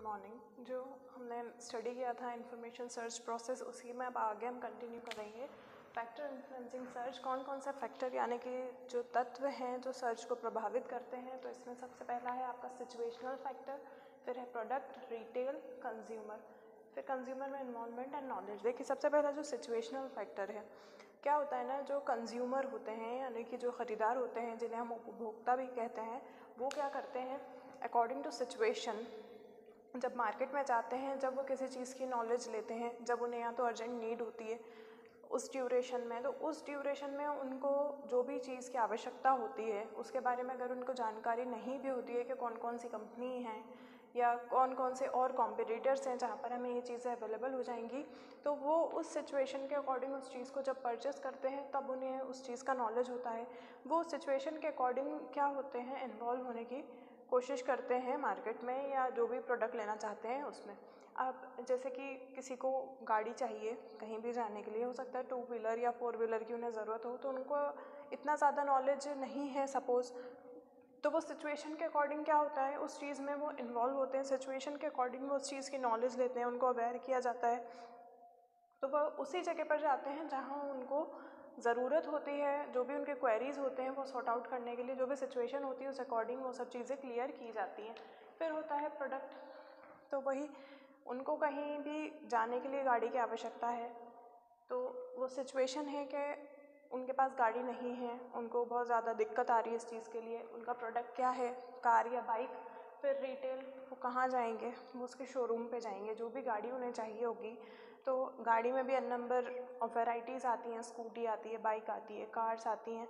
Morning. जो हमने study किया था इंफॉर्मेशन सर्च प्रोसेस, उसी में अब आगे हम कंटिन्यू करेंगे। फैक्टर इन्फ्लुएंसिंग सर्च, कौन कौन सा फैक्टर यानी कि जो तत्व हैं जो सर्च को प्रभावित करते हैं। तो इसमें सबसे पहला है आपका सिचुएशनल फैक्टर, फिर है प्रोडक्ट, रिटेल, कंज्यूमर, फिर कंज्यूमर में इन्वॉल्वमेंट एंड नॉलेज। देखिए सबसे पहला जो सिचुएशनल फैक्टर है, क्या होता है ना, जो कंज्यूमर होते हैं यानी कि जो ख़रीदार होते हैं जिन्हें हम उपभोक्ता भी कहते हैं, वो क्या करते हैं अकॉर्डिंग टू सिचुएशन, जब मार्केट में जाते हैं, जब वो किसी चीज़ की नॉलेज लेते हैं, जब उन्हें या तो अर्जेंट नीड होती है उस ड्यूरेशन में, तो उस ड्यूरेशन में उनको जो भी चीज़ की आवश्यकता होती है उसके बारे में अगर उनको जानकारी नहीं भी होती है कि कौन कौन सी कंपनी हैं या कौन कौन से और कॉम्पिटिटर्स हैं जहाँ पर हमें ये चीज़ें अवेलेबल हो जाएंगी, तो वो उस सिचुएशन के अकॉर्डिंग उस चीज़ को जब परचेस करते हैं तब उन्हें उस चीज़ का नॉलेज होता है। वो सिचुएशन के अकॉर्डिंग क्या होते हैं, इन्वॉल्व होने की कोशिश करते हैं मार्केट में या जो भी प्रोडक्ट लेना चाहते हैं उसमें। अब जैसे कि किसी को गाड़ी चाहिए कहीं भी जाने के लिए, हो सकता है 2 व्हीलर या 4 व्हीलर की उन्हें ज़रूरत हो, तो उनको इतना ज़्यादा नॉलेज नहीं है सपोज़, तो वो सिचुएशन के अकॉर्डिंग क्या होता है उस चीज़ में वो इन्वॉल्व होते हैं, सिचुएशन के अकॉर्डिंग वो उस चीज़ की नॉलेज लेते हैं, उनको अवेयर किया जाता है, तो वह उसी जगह पर जाते हैं जहाँ उनको ज़रूरत होती है, जो भी उनके क्वेरीज़ होते हैं वो सॉर्ट आउट करने के लिए, जो भी सिचुएशन होती है उस अकॉर्डिंग वो सब चीज़ें क्लियर की जाती हैं। फिर होता है प्रोडक्ट, तो वही उनको कहीं भी जाने के लिए गाड़ी की आवश्यकता है, तो वो सिचुएशन है कि उनके पास गाड़ी नहीं है, उनको बहुत ज़्यादा दिक्कत आ रही है इस चीज़ के लिए, उनका प्रोडक्ट क्या है, कार या बाइक। फिर रिटेल, वो कहाँ जाएंगे, वो उसके शोरूम पे जाएंगे, जो भी गाड़ी उन्हें चाहिए होगी, तो गाड़ी में भी अन नंबर ऑफ वैराइटीज़ आती हैं, स्कूटी आती है, बाइक आती है, कार्स आती हैं,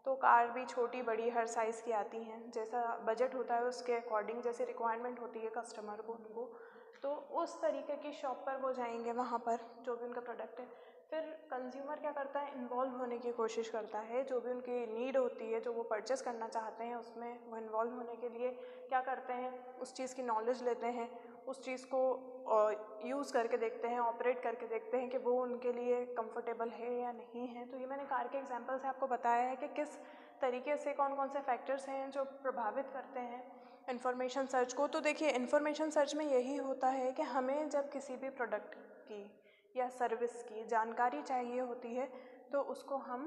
तो कार भी छोटी बड़ी हर साइज़ की आती हैं, जैसा बजट होता है उसके अकॉर्डिंग, जैसे रिक्वायरमेंट होती है कस्टमर को उनको, तो उस तरीके की शॉप पर वो जाएंगे, वहाँ पर जो भी उनका प्रोडक्ट है। फिर कंज्यूमर क्या करता है, इन्वॉल्व होने की कोशिश करता है, जो भी उनकी नीड होती है जो वो परचेस करना चाहते हैं उसमें वो इन्वॉल्व होने के लिए क्या करते हैं, उस चीज़ की नॉलेज लेते हैं, उस चीज़ को यूज़ करके देखते हैं, ऑपरेट करके देखते हैं कि वो उनके लिए कंफर्टेबल है या नहीं है। तो ये मैंने कार के एग्जांपल से आपको बताया है कि किस तरीके से कौन कौन से फैक्टर्स हैं जो प्रभावित करते हैं इंफॉर्मेशन सर्च को। तो देखिए इंफॉर्मेशन सर्च में यही होता है कि हमें जब किसी भी प्रोडक्ट की या सर्विस की जानकारी चाहिए होती है तो उसको हम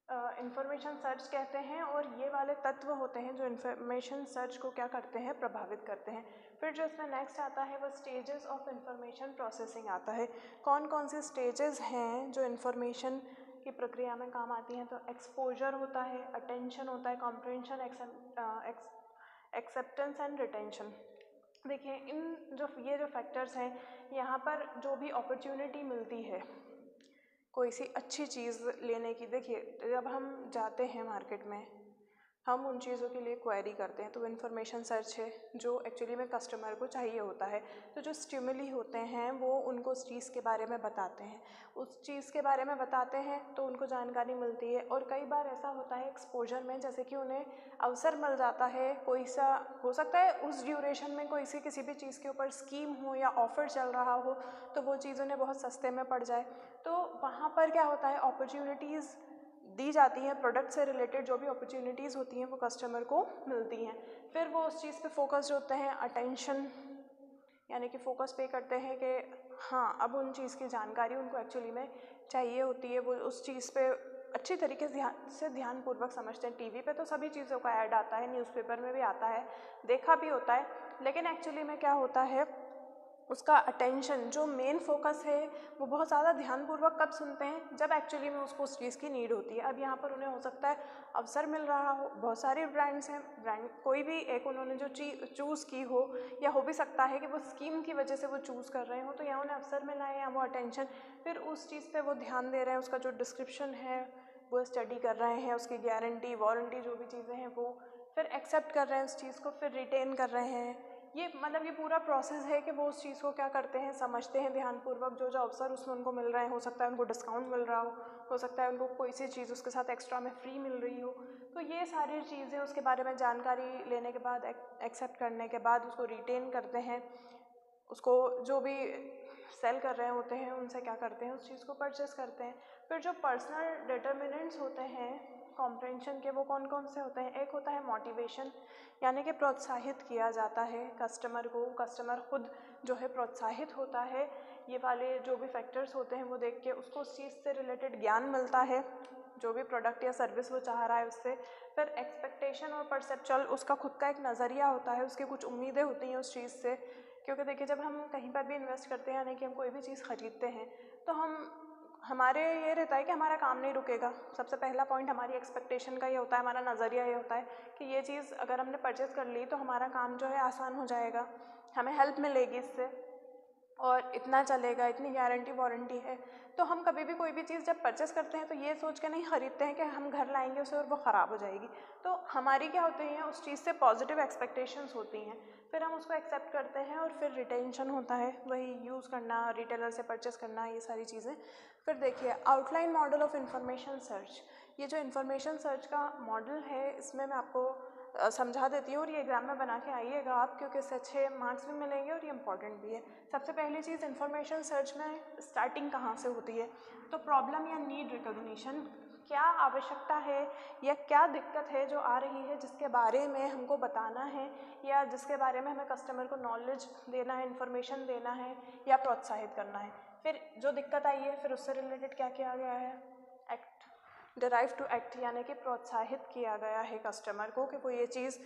इंफॉर्मेशन सर्च कहते हैं, और ये वाले तत्व होते हैं जो इंफॉर्मेशन सर्च को क्या करते हैं, प्रभावित करते हैं। फिर जो इसमें नेक्स्ट आता है वो स्टेजेस ऑफ इंफॉर्मेशन प्रोसेसिंग आता है। कौन कौन से स्टेजेस हैं जो इंफॉर्मेशन की प्रक्रिया में काम आती हैं, तो एक्सपोजर होता है, अटेंशन होता है, कॉम्प्रिहेंशन, एक्सेप्टेंस एंड रिटेंशन। देखिए ये जो फैक्टर्स हैं, यहाँ पर जो भी अपॉर्चुनिटी मिलती है कोई सी अच्छी चीज़ लेने की, देखिए जब हम जाते हैं मार्केट में हम उन चीज़ों के लिए क्वेरी करते हैं, तो इन्फॉर्मेशन सर्च है जो एक्चुअली में कस्टमर को चाहिए होता है। तो जो स्टिमुली होते हैं वो उनको उस चीज़ के बारे में बताते हैं, उस चीज़ के बारे में बताते हैं तो उनको जानकारी मिलती है। और कई बार ऐसा होता है एक्सपोजर में, जैसे कि उन्हें अवसर मिल जाता है, कोई सा हो सकता है उस ड्यूरेशन में कोई सी किसी भी चीज़ के ऊपर स्कीम हो या ऑफ़र चल रहा हो, तो वो चीज़ उन्हें बहुत सस्ते में पड़ जाए, तो वहाँ पर क्या होता है अपॉर्चुनिटीज़ दी जाती हैं, प्रोडक्ट से रिलेटेड जो भी अपॉर्चुनिटीज़ होती हैं वो कस्टमर को मिलती हैं। फिर वो उस चीज़ पे फोकस्ड होते हैं, अटेंशन यानी कि फोकस पे करते हैं कि हाँ अब उन चीज़ की जानकारी उनको एक्चुअली में चाहिए होती है, वो उस चीज़ पे अच्छी तरीके से ध्यानपूर्वक समझते हैं। टीवी पे तो सभी चीज़ों का ऐड आता है, न्यूज़पेपर में भी आता है, देखा भी होता है, लेकिन एक्चुअली में क्या होता है उसका अटेंशन जो मेन फोकस है वो बहुत ज़्यादा ध्यानपूर्वक कब सुनते हैं, जब एक्चुअली में उसको उस चीज़ की नीड होती है। अब यहाँ पर उन्हें हो सकता है अवसर मिल रहा हो, बहुत सारे ब्रांड्स हैं, ब्रांड कोई भी एक उन्होंने जो चीज़ चूज़ की हो, या हो भी सकता है कि वो स्कीम की वजह से वो चूज़ कर रहे हो, तो यहाँ उन्हें अवसर मिला है या वो अटेंशन, फिर उस चीज़ पर वो ध्यान दे रहे हैं, उसका जो डिस्क्रिप्शन है वो स्टडी कर रहे हैं, उसकी गारंटी वारंटी जो भी चीज़ें हैं वो फिर एक्सेप्ट कर रहे हैं उस चीज़ को, फिर रिटेन कर रहे हैं। ये मतलब ये पूरा प्रोसेस है कि वो उस चीज़ को क्या करते हैं, समझते हैं ध्यानपूर्वक, जो जो अवसर उसमें उनको मिल रहे हैं, हो सकता है उनको डिस्काउंट मिल रहा हो सकता है उनको कोई सी चीज़ उसके साथ एक्स्ट्रा में फ्री मिल रही हो, तो ये सारी चीज़ें उसके बारे में जानकारी लेने के बाद एक्सेप्ट करने के बाद उसको रिटेन करते हैं, उसको जो भी सेल कर रहे होते हैं उनसे क्या करते हैं उस चीज़ को परचेस करते हैं। फिर जो पर्सनल डिटर्मिनेंट्स होते हैं कॉम्प्रहेंशन के, वो कौन कौन से होते हैं? एक होता है मोटिवेशन, यानी कि प्रोत्साहित किया जाता है कस्टमर को, कस्टमर खुद जो है प्रोत्साहित होता है, ये वाले जो भी फैक्टर्स होते हैं वो देख के उसको उस चीज़ से रिलेटेड ज्ञान मिलता है, जो भी प्रोडक्ट या सर्विस वो चाह रहा है उससे। फिर एक्सपेक्टेशन और परसेप्चुअल, उसका खुद का एक नज़रिया होता है, उसकी कुछ उम्मीदें होती हैं उस चीज़ से, क्योंकि देखिए जब हम कहीं पर भी इन्वेस्ट करते हैं, यानी कि हम कोई भी चीज़ ख़रीदते हैं, तो हमारे ये रहता है कि हमारा काम नहीं रुकेगा। सबसे पहला पॉइंट हमारी एक्सपेक्टेशन का ये होता है, हमारा नज़रिया ये होता है कि ये चीज़ अगर हमने परचेज़ कर ली तो हमारा काम जो है आसान हो जाएगा, हमें हेल्प मिलेगी इससे, और इतना चलेगा, इतनी गारंटी वारंटी है। तो हम कभी भी कोई भी चीज़ जब परचेस करते हैं तो ये सोच के नहीं ख़रीदते हैं कि हम घर लाएंगे उसे और वो ख़राब हो जाएगी। तो हमारी क्या होती है, उस चीज़ से पॉजिटिव एक्सपेक्टेशंस होती हैं, फिर हम उसको एक्सेप्ट करते हैं, और फिर रिटेंशन होता है, वही यूज़ करना, रिटेलर से परचेस करना, ये सारी चीज़ें। फिर देखिए outline model of information search, ये जो इन्फॉर्मेशन सर्च का मॉडल है, इसमें मैं आपको समझा देती हूँ, और ये एग्ज़ाम में बना के आइएगा आप, क्योंकि इससे अच्छे मार्क्स भी मिलेंगे और ये इंपॉर्टेंट भी है। सबसे पहली चीज़, इन्फॉर्मेशन सर्च में स्टार्टिंग कहाँ से होती है? तो प्रॉब्लम या नीड रिकॉग्निशन, क्या आवश्यकता है या क्या दिक्कत है जो आ रही है, जिसके बारे में हमको बताना है, या जिसके बारे में हमें कस्टमर को नॉलेज देना है, इन्फॉर्मेशन देना है, या प्रोत्साहित करना है। फिर जो दिक्कत आई है, फिर उससे रिलेटेड क्या किया गया है? एक्ट, डिराइव टू एक्ट, यानी कि प्रोत्साहित किया गया है कस्टमर को कि वो ये चीज़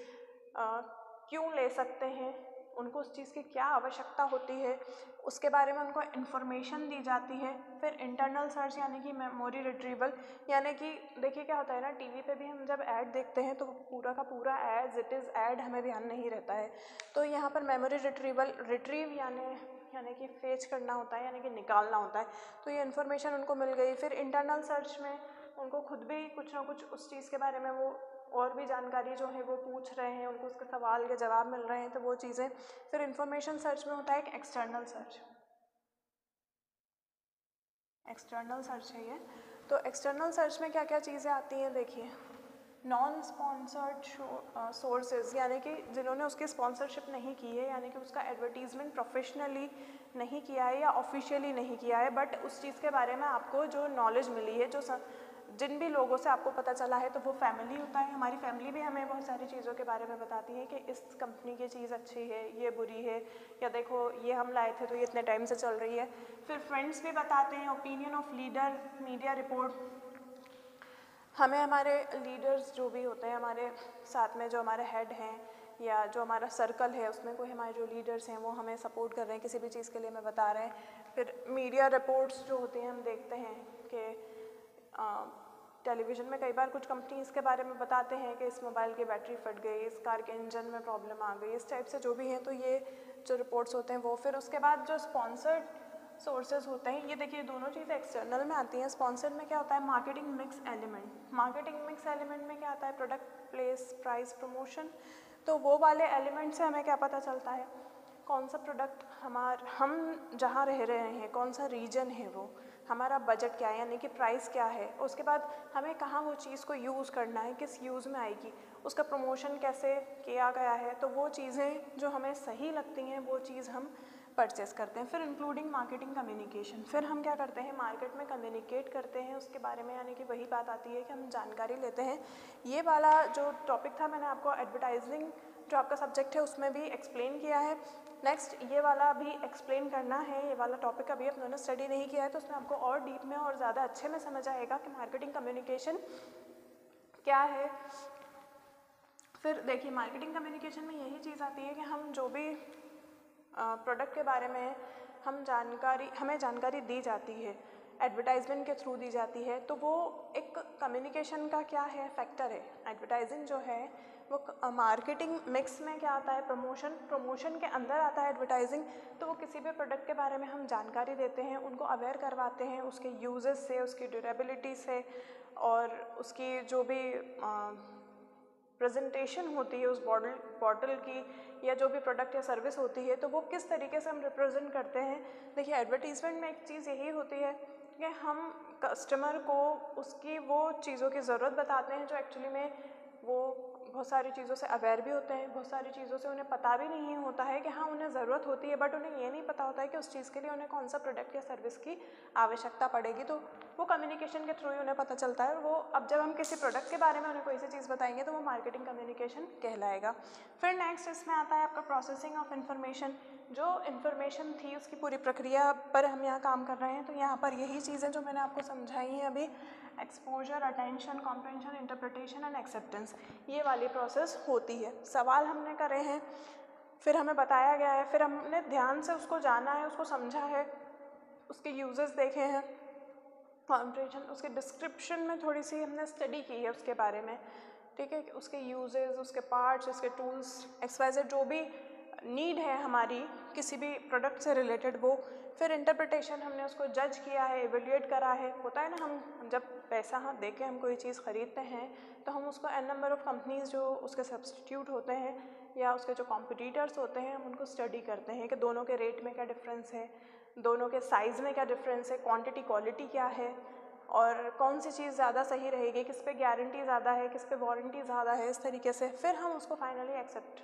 क्यों ले सकते हैं, उनको उस चीज़ की क्या आवश्यकता होती है, उसके बारे में उनको इन्फॉर्मेशन दी जाती है। फिर इंटरनल सर्च, यानी कि मेमोरी रिट्रीवल, यानी कि देखिए क्या होता है ना, टीवी पे भी हम जब ऐड देखते हैं तो पूरा का पूरा एज इट इज़ ऐड हमें ध्यान नहीं रहता है, तो यहाँ पर मेमोरी रिट्रीवल, रिट्रीव यानी कि फेच करना होता है, यानी कि निकालना होता है, तो ये इन्फॉर्मेशन उनको मिल गई। फिर इंटरनल सर्च में उनको खुद भी कुछ ना कुछ उस चीज़ के बारे में वो और भी जानकारी जो है वो पूछ रहे हैं, उनको उसके सवाल के जवाब मिल रहे हैं, तो वो चीज़ें। फिर इंफॉर्मेशन सर्च में होता है एक एक्सटर्नल सर्च, एक्सटर्नल सर्च है ये। तो एक्सटर्नल सर्च में क्या क्या चीज़ें आती हैं, देखिए नॉन स्पॉन्सर्ड सोर्सेज, यानी कि जिन्होंने उसकी स्पॉन्सरशिप नहीं की है, यानी कि उसका एडवर्टीज़मेंट प्रोफेशनली नहीं किया है या ऑफिशियली नहीं किया है, बट उस चीज़ के बारे में आपको जो नॉलेज मिली है, जो जिन भी लोगों से आपको पता चला है, तो वो फैमिली होता है। हमारी फैमिली भी हमें बहुत सारी चीज़ों के बारे में बताती है कि इस कंपनी की चीज़ अच्छी है, ये बुरी है, या देखो ये हम लाए थे तो ये इतने टाइम से चल रही है। फिर फ्रेंड्स भी बताते हैं, opinion of leader, media report, हमें हमारे लीडर्स जो भी होते हैं, हमारे साथ में जो हमारे हेड हैं या जो हमारा सर्कल है, उसमें कोई हमारे जो लीडर्स हैं वो हमें सपोर्ट कर रहे हैं, किसी भी चीज़ के लिए हमें बता रहे हैं। फिर मीडिया रिपोर्ट्स जो होती हैं, हम देखते हैं कि टेलीविज़न में कई बार कुछ कंपनी इसके बारे में बताते हैं कि इस मोबाइल की बैटरी फट गई, इस कार के इंजन में प्रॉब्लम आ गई, इस टाइप से जो भी हैं, तो ये जो रिपोर्ट्स होते हैं वो। फिर उसके बाद जो स्पॉन्सर्ड सोर्सेज होते हैं, ये देखिए दोनों चीज़ें एक्सटर्नल में आती हैं। स्पॉन्सर्ड में क्या होता है? Marketing mix element. Marketing mix element में क्या आता है? Product, place, price, promotion. तो वो वाले एलिमेंट से हमें क्या पता चलता है, कौन सा प्रोडक्ट हम जहाँ रह रहे हैं, कौन सा रीजन है वो, हमारा बजट क्या है, यानी कि प्राइस क्या है, उसके बाद हमें कहाँ वो चीज़ को यूज़ करना है, किस यूज़ में आएगी, उसका प्रमोशन कैसे किया गया है। तो वो चीज़ें जो हमें सही लगती हैं वो चीज़ हम परचेस करते हैं। फिर इंक्लूडिंग मार्केटिंग कम्युनिकेशन, फिर हम क्या करते हैं, मार्केट में कम्युनिकेट करते हैं उसके बारे में, यानी कि वही बात आती है कि हम जानकारी लेते हैं। ये वाला जो टॉपिक था मैंने आपको एडवर्टाइजिंग जो आपका सब्जेक्ट है उसमें भी एक्सप्लेन किया है। नेक्स्ट ये वाला भी एक्सप्लेन करना है, ये वाला टॉपिक अभी अपने स्टडी नहीं किया है, तो उसमें आपको और डीप में और ज़्यादा अच्छे में समझ आएगा कि मार्केटिंग कम्युनिकेशन क्या है। फिर देखिए मार्केटिंग कम्युनिकेशन में यही चीज़ आती है कि हम जो भी प्रोडक्ट के बारे में हमें जानकारी दी जाती है, एडवर्टाइजमेंट के थ्रू दी जाती है, तो वो एक कम्युनिकेशन का क्या है, फैक्टर है। एडवर्टाइजिंग जो है वो मार्केटिंग मिक्स में क्या आता है, प्रमोशन के अंदर आता है एडवर्टाइजिंग। तो वो किसी भी प्रोडक्ट के बारे में हम जानकारी देते हैं, उनको अवेयर करवाते हैं उसके यूजेस से, उसकी ड्यूरेबिलिटी से, और उसकी जो भी प्रेजेंटेशन होती है उस बॉटल की, या जो भी प्रोडक्ट या सर्विस होती है, तो वो किस तरीके से हम रिप्रेजेंट करते हैं। देखिए एडवर्टीज़मेंट में एक चीज़ यही होती है कि हम कस्टमर को उसकी वो चीज़ों की ज़रूरत बताते हैं जो एक्चुअली में वो बहुत सारी चीज़ों से अवेयर भी होते हैं, बहुत सारी चीज़ों से उन्हें पता भी नहीं होता है कि हाँ उन्हें ज़रूरत होती है, बट उन्हें ये नहीं पता होता है कि उस चीज़ के लिए उन्हें कौन सा प्रोडक्ट या सर्विस की आवश्यकता पड़ेगी। तो वो कम्युनिकेशन के थ्रू ही उन्हें पता चलता है। वो अब जब हम किसी प्रोडक्ट के बारे में उन्हें कोई सी चीज़ बताएंगे तो वो मार्केटिंग कम्युनिकेशन कहलाएगा। फिर नेक्स्ट इसमें आता है आपका प्रोसेसिंग ऑफ इन्फॉर्मेशन। जो इन्फॉर्मेशन थी उसकी पूरी प्रक्रिया पर हम यहाँ काम कर रहे हैं। तो यहाँ पर यही चीज़ें जो मैंने आपको समझाई हैं अभी, exposure, attention, comprehension, interpretation and acceptance, ये वाली प्रोसेस होती है। सवाल हमने करे हैं, फिर हमें बताया गया है, फिर हमने ध्यान से उसको जाना है, उसको समझा है, उसके यूजेस देखे हैं, कॉम्प्रेंशन, उसके डिस्क्रिप्शन में थोड़ी सी हमने स्टडी की है उसके बारे में, ठीक है, उसके यूजेस, उसके पार्ट्स, उसके टूल्स, XYZ जो भी नीड है हमारी किसी भी प्रोडक्ट से रिलेटेड वो। फिर इंटरप्रिटेशन, हमने उसको जज किया है, एवेल्यूएट करा है। होता है ना, हम जब पैसा दे के हम कोई चीज़ ख़रीदते हैं तो हम उसको n नंबर ऑफ़ कंपनीज़ जो उसके सब्स्टिट्यूट होते हैं या उसके जो कॉम्पिटिटर्स होते हैं हम उनको स्टडी करते हैं कि दोनों के रेट में क्या डिफरेंस है, दोनों के साइज़ में क्या डिफरेंस है, क्वांटिटी क्वालिटी क्या है, और कौन सी चीज़ ज़्यादा सही रहेगी, किस पे गारंटी ज़्यादा है, किस पे वारंटी ज़्यादा है, इस तरीके से फिर हम उसको फाइनली एक्सेप्ट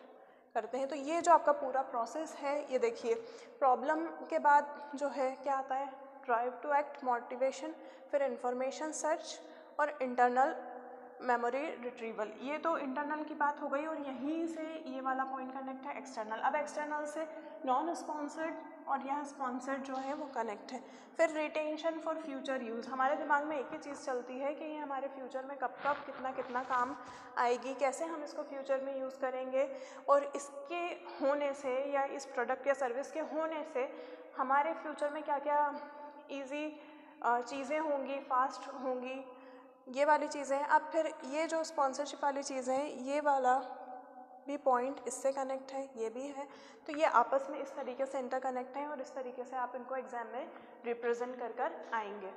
करते हैं। तो ये जो आपका पूरा प्रोसेस है, ये देखिए, प्रॉब्लम के बाद जो है क्या आता है, ड्राइव टू एक्ट, मोटिवेशन, फिर इंफॉर्मेशन सर्च और इंटरनल मेमोरी रिट्रीवल। ये तो इंटरनल की बात हो गई और यहीं से ये वाला पॉइंट कनेक्ट है एक्सटर्नल। अब एक्सटर्नल से नॉन स्पॉन्सर्ड और यह स्पॉन्सर्ड जो है वो कनेक्ट है। फिर रिटेंशन फॉर फ्यूचर यूज़, हमारे दिमाग में एक ही चीज़ चलती है कि ये हमारे फ्यूचर में कब कब कितना कितना काम आएगी, कैसे हम इसको फ्यूचर में यूज़ करेंगे, और इसके होने से या इस प्रोडक्ट या सर्विस के होने से हमारे फ्यूचर में क्या क्या ईजी चीज़ें होंगी, फास्ट होंगी, ये वाली चीज़ें। अब फिर ये जो स्पॉन्सरशिप वाली चीज़ें हैं, ये वाला भी पॉइंट इससे कनेक्ट है, ये भी है। तो ये आपस में इस तरीके से इंटरकनेक्ट हैं और इस तरीके से आप इनको एग्ज़ाम में रिप्रेजेंट कर आएंगे।